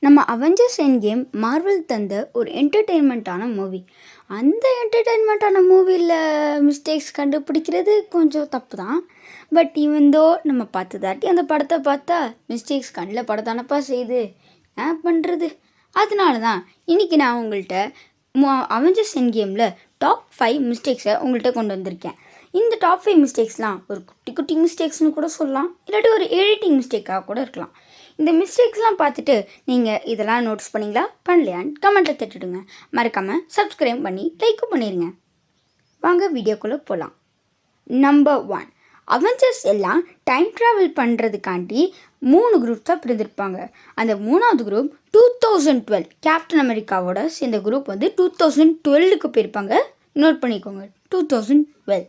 நம்ம Avengers end game Marvel தந்த ஒரு என்டர்டெயின்மெண்ட்டான மூவி. அந்த என்டர்டெயின்மெண்ட்டான மூவியில் மிஸ்டேக்ஸ் கண்டுபிடிக்கிறது கொஞ்சம் தப்பு தான். பட் ஈவன் நம்ம தாட்டி அந்த படத்தை பார்த்தா மிஸ்டேக்ஸ் கண்ணில் படத்தானப்பா செய்யுது, ஏன் பண்ணுறது? அதனால தான் இன்றைக்கி நான் உங்கள்கிட்ட அவெஞ்சர்ஸ் எண்ட் கேமில் டாப் 5 மிஸ்டேக்ஸை உங்கள்கிட்ட கொண்டு வந்திருக்கேன். இந்த டாப் 5 மிஸ்டேக்ஸ்லாம் ஒரு குட்டி குட்டி மிஸ்டேக்ஸ்னு கூட சொல்லலாம், இல்லாட்டி ஒரு எடிட்டிங் மிஸ்டேக்காக கூட இருக்கலாம். இந்த மிஸ்டேக்ஸ்லாம் பார்த்துட்டு நீங்கள் இதெல்லாம் நோட்டீஸ் பண்ணிங்களா பண்ணலையான்னு கமெண்ட்டில் தட்டுடுங்க. மறக்காமல் சப்ஸ்கிரைப் பண்ணி லைக்கும் பண்ணிடுங்க. வாங்க வீடியோக்குள்ளே போகலாம். நம்பர் 1, அவெஞ்சர்ஸ் எல்லாம் டைம் ட்ராவல் பண்ணுறதுக்காண்டி 3 குரூப்ஸாக பிரிந்திருப்பாங்க. அந்த 3வது குரூப் 2012 கேப்டன் அமெரிக்காவோட சேர்ந்த குரூப் 2012க்கு போயிருப்பாங்க. நோட் பண்ணிக்கோங்க, 2012.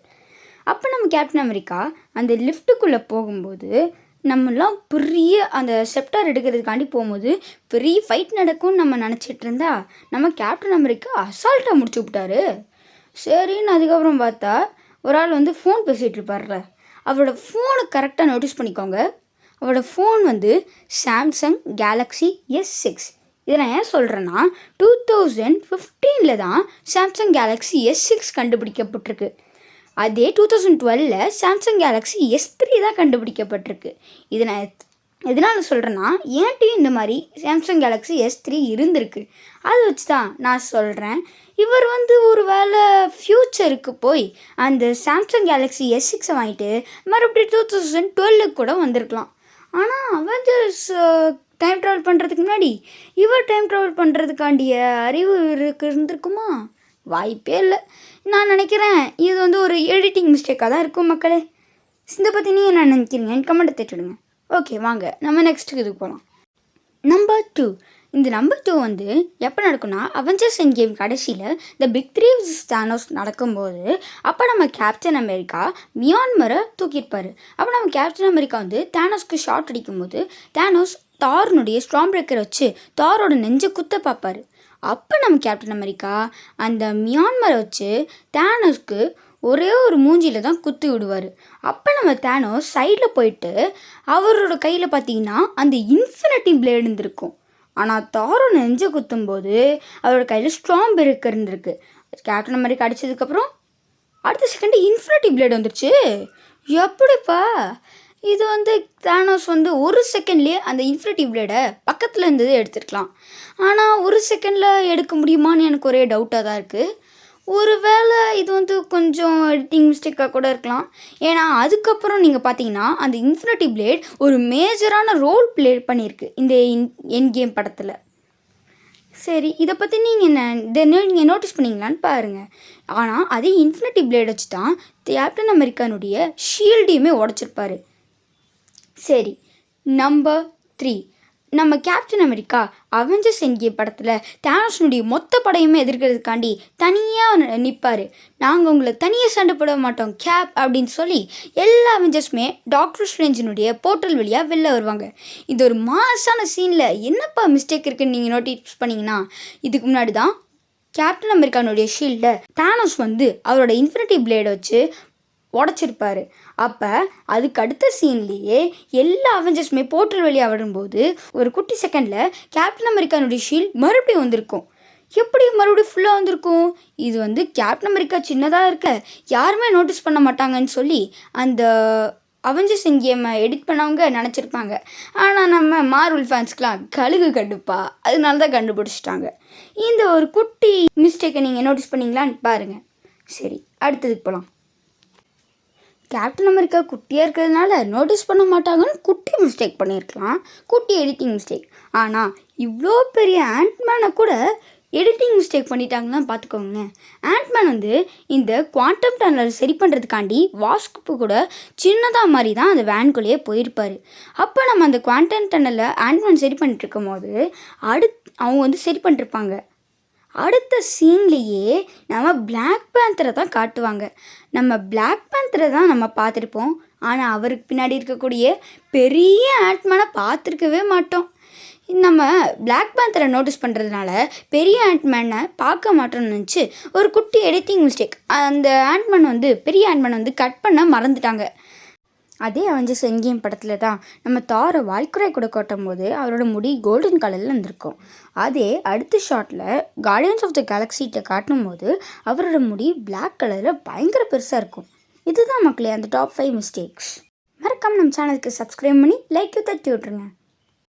அப்போ நம்ம கேப்டன் அமெரிக்கா அந்த லிஃப்ட்டுக்குள்ளே போகும்போது நம்மளாம் பெரிய அந்த செப்டார் எடுக்கிறதுக்காண்டி போகும்போது பெரிய ஃபைட் நடக்கும்னு நம்ம நினச்சிட்டு இருந்தா நம்ம கேப்டன் அமெரிக்கா அசால்ட்டாக முடிச்சு விட்டாரு. சரின்னு அதுக்கப்புறம் பார்த்தா ஒரு ஆள் ஃபோன் பேசிகிட்டு இருப்பார்ல, அவரோட ஃபோனை கரெக்டாக நோட்டீஸ் பண்ணிக்கோங்க. அவரோட ஃபோன் சாம்சங் கேலக்ஸி S6. இதை நான் ஏன் சொல்கிறேன்னா 2015 தான் சாம்சங் கேலக்ஸி S6 கண்டுபிடிக்கப்பட்டிருக்கு. அதே 2012 சாம்சங் கேலக்ஸி S3 தான் கண்டுபிடிக்கப்பட்டிருக்கு. இதை நான் எதனால் சொல்கிறேன்னா ஏன்ட்டி இந்த மாதிரி சாம்சங் கேலக்ஸி S3 இருந்திருக்கு, அதை வச்சு தான் நான் சொல்கிறேன். இவர் ஒரு வேளை ஃப்யூச்சருக்கு போய் அந்த சாம்சங் கேலக்ஸி S6 வாங்கிட்டு மறுபடியும் 2012 கூட வந்திருக்கலாம். ஆனால் அவெஞ்சர்ஸ் டைம் ட்ராவல் பண்ணுறதுக்கு முன்னாடி இவர் டைம் ட்ராவல் பண்ணுறதுக்காண்டிய அறிவு இருந்திருக்குமா? வாய்ப்பே இல்லை. நான் நினைக்கிறேன் இது ஒரு எடிட்டிங் மிஸ்டேக்காக தான் இருக்கும் மக்களே. இதை பற்றி நீங்கள் என்ன நினைக்கிறீங்க கமெண்ட்டை தட்டுடுங்க. ஓகே, வாங்க நம்ம நெக்ஸ்ட்டுக்கு இதுக்கு போகலாம். நம்பர் 2. இந்த நம்பர் 2 எப்போ நடக்கும்னா அவெஞ்சர்ஸ் எண்ட் கேம் கடைசியில் த பிக் 3 தானோஸ் நடக்கும்போது அப்போ நம்ம கேப்டன் அமெரிக்கா மியான்மரை தூக்கியிருப்பார். அப்போ நம்ம கேப்டன் அமெரிக்கா தானோஸ்க்கு ஷாட் அடிக்கும்போது தானோஸ் தார்னுடைய ஸ்ட்ராங் பிரேக்கரை வச்சு தாரோட நெஞ்சை குத்த பார்ப்பார். அப்போ நம்ம கேப்டன் அமெரிக்கா அந்த மியான்மரை வச்சு தானோஸ்க்கு ஒரே ஒரு மூஞ்சியில் தான் குத்தி விடுவார். அப்போ நம்ம தானோஸ் சைடில் போயிட்டு அவரோட கையில் பார்த்தீங்கன்னா அந்த இன்ஃபினிட்டி பிளேடு இருந்திருக்கும். ஆனால் தாரோ நெஞ்சை குத்தும்போது அவரோட கையில் ஸ்ட்ராங் பிரேக்கர் இருந்திருக்கு. கேப்டன் அமெரிக்கா அடித்ததுக்கப்புறம் அடுத்த செகண்ட் இன்ஃபினிட்டி பிளேடு வந்துருச்சு. எப்படிப்பா இது தானோஸ் ஒரு செகண்ட்லேயே அந்த இன்ஃபினிட்டி பிளேடை பக்கத்தில் இருந்தது எடுத்துருக்கலாம். ஆனால் ஒரு செகண்டில் எடுக்க முடியுமான்னு எனக்கு ஒரே டவுட்டாக தான் இருக்குது. ஒரு வேளை இது கொஞ்சம் எடிட்டிங் மிஸ்டேக்காக கூட இருக்கலாம். ஏன்னா அதுக்கப்புறம் நீங்கள் பார்த்தீங்கன்னா அந்த இன்ஃபினிட்டி பிளேட் ஒரு மேஜரான ரோல் ப்ளே பண்ணியிருக்கு இந்த எண்ட் கேம் படத்தில். சரி, இதை பற்றி நீங்கள் நோட்டீஸ் பண்ணிங்களான்னு பாருங்கள். ஆனால் அதே இன்ஃபினிட்டி பிளேட் வச்சு தான் கேப்டன் அமெரிக்கானுடைய ஷீல்டையுமே உடச்சிருப்பார். சரி, நம்பர் 3. நம்ம captain America Avengers end game படத்தில் தானோஸ்னுடைய மொத்த படையுமே எதிர்க்கிறதுக்காண்டி தனியாக நிற்பார். நாங்கள் உங்களை தனியாக சண்டை போட மாட்டோம் கேப் அப்படின்னு சொல்லி எல்லா அவெஞ்சர்ஸுமே டாக்டர் ஸ்ட்ரேஞ்சினுடைய போர்ட்டல் வழியாக வெளில வருவாங்க. இது ஒரு மாசான சீனில் என்னப்பா மிஸ்டேக் இருக்குதுன்னு நீங்கள் நோட்டீஸ் பண்ணிங்கன்னா இதுக்கு முன்னாடி தான் கேப்டன் அமெரிக்கானுடைய ஷீல்டை தானோஸ் அவரோட இன்ஃபினிட்டி பிளேடை வச்சு உடச்சிருப்பார். அப்போ அதுக்கு அடுத்த சீன்லேயே எல்லா அவெஞ்சர்ஸுமே போர்ட்டல் வழியாக வரும்போது ஒரு குட்டி செகண்டில் கேப்டன் அமெரிக்கானுடைய ஷீல்ட் மறுபடியும் வந்திருக்கும். எப்படி மறுபடியும் ஃபுல்லாக வந்திருக்கும்? இது கேப்டன் அமெரிக்கா சின்னதாக இருக்க யாருமே நோட்டீஸ் பண்ண மாட்டாங்கன்னு சொல்லி அந்த அவெஞ்சர்ஸ் எண்ட் கேமை எடிட் பண்ணவங்க நினச்சிருப்பாங்க. ஆனால் நம்ம மார்வல் ஃபேன்ஸ்க்கெலாம் கழுகு கண்டுப்பா, அதனால தான் கண்டுபிடிச்சிட்டாங்க. இந்த ஒரு குட்டி மிஸ்டேக்கை நீங்கள் நோட்டீஸ் பண்ணிங்களான்னு பாருங்கள். சரி, அடுத்ததுக்கு போகலாம். கேப்டன் அமெரிக்கா குட்டியாக இருக்கிறதுனால நோட்டீஸ் பண்ண மாட்டாங்கன்னு குட்டி மிஸ்டேக் பண்ணியிருக்கலாம், குட்டி எடிட்டிங் மிஸ்டேக். ஆனால் இவ்வளோ பெரிய ஆண்ட்மேனை கூட எடிட்டிங் மிஸ்டேக் பண்ணிட்டாங்கன்னா பார்த்துக்கோங்க. ஆண்ட்மேன் இந்த குவாண்டம் டனல் சரி பண்ணுறதுக்காண்டி வாஸ்க்கு கூட சின்னதாக மாதிரி தான் அந்த வேன்குள்ளேயே போயிருப்பார். அப்போ நம்ம அந்த குவாண்டம் டனலில் ஆண்ட்மேன் சரி பண்ணிட்டு இருக்கும் போது அவங்க சரி பண்ணிட்டுருப்பாங்க. அடுத்த சீன்லேயே நம்ம பிளாக் பேந்தரை தான் காட்டுவாங்க. நம்ம பிளாக் பேந்தரை தான் நம்ம பார்த்துருப்போம், ஆனால் அவருக்கு பின்னாடி இருக்கக்கூடிய பெரிய ஆண்ட்மேனை பார்த்துருக்கவே மாட்டோம். நம்ம பிளாக் பேந்தரை நோட்டீஸ் பண்ணுறதுனால பெரிய ஆண்ட்மேனை பார்க்க மாட்டோம்னு நினச்சி ஒரு குட்டி எடிட்டிங் மிஸ்டேக் அந்த ஆண்ட்மேன் பெரிய ஆண்ட்மேன் கட் பண்ண மறந்துட்டாங்க. அதே அவெஞ்சர்ஸ் என்கேம் படத்தில் தான் நம்ம தாரை வால்குறை கூட காட்டும் போது அவரோட முடி கோல்டன் கலரில் இருந்திருக்கும். அதே அடுத்த ஷாட்டில் கார்டியன்ஸ் ஆஃப் த கேலக்ஸிட்ட காட்டும் போது அவரோட முடி பிளாக் கலரில் பயங்கர பெருசாக இருக்கும். இதுதான் மக்களே அந்த டாப் 5 மிஸ்டேக்ஸ். மறக்காம நம்ம சேனலுக்கு சப்ஸ்கிரைப் பண்ணி லைக் தட்டி விட்ருங்க.